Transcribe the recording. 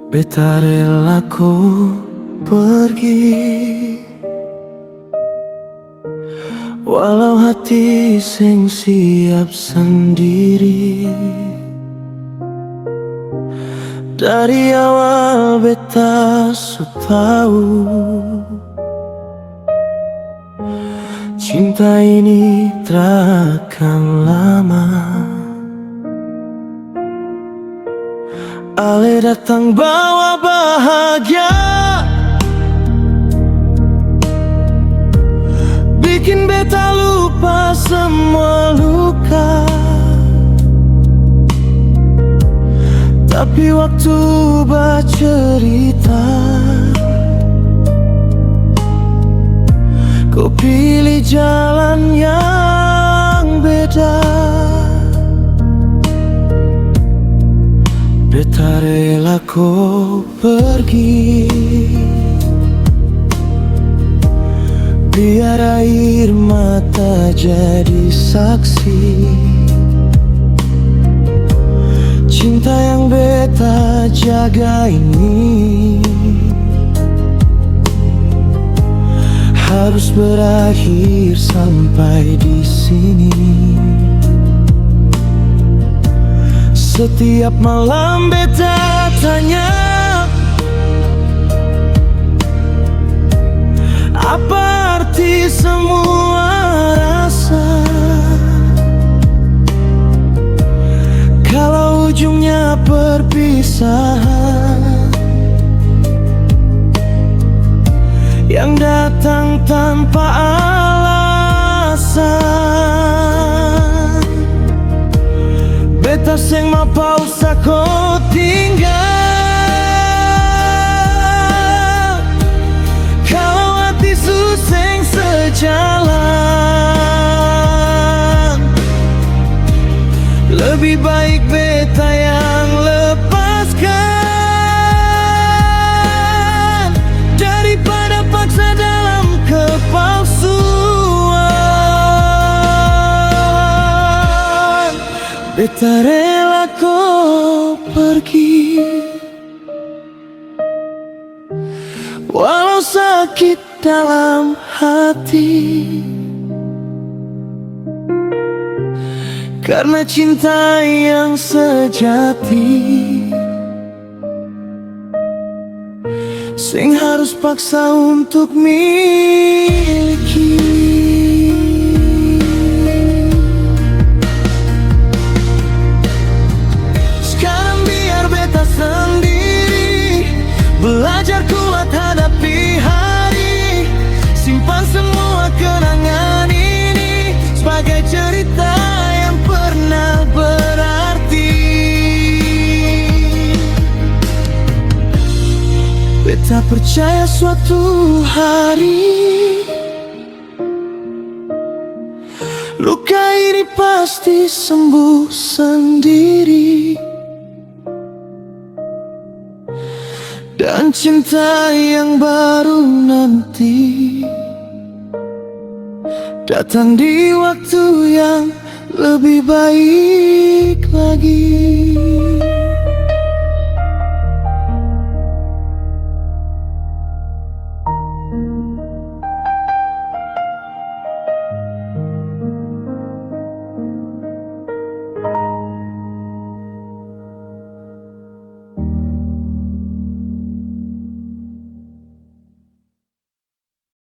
Beta rela ku pergi, walau hati sing siap sendiri. Dari awal beta su tahu cinta ini takkan lama. Ale datang bawa bahagia, bikin beta lupa semua luka. Tapi waktu bercerita, kau pilih jalan yang beda. Beta rela kau pergi, biar air mata jadi saksi. Cinta yang beta jaga ini harus berakhir sampai di sini. Setiap malam beta tanya, apa arti semua rasa kalau ujungnya perpisahan yang datang tanpa alasan. Beta seng mau pausa kau tinggal, kalau hati suseng sejalan. Lebih baik beta yang lepaskan daripada paksa dalam kepalsuan. Beta rela kau pergi, walau sakit dalam hati, karena cinta yang sejati sing harus paksa untuk miliki. Sekarang biar beta sendiri, belajar kuat hadapi hari, simpan semua kenangan ini sebagai cerita yang pernah berarti. Beta percaya suatu hari luka ini pasti sembuh sendiri, dan cinta yang baru nanti datang di waktu yang lebih baik lagi.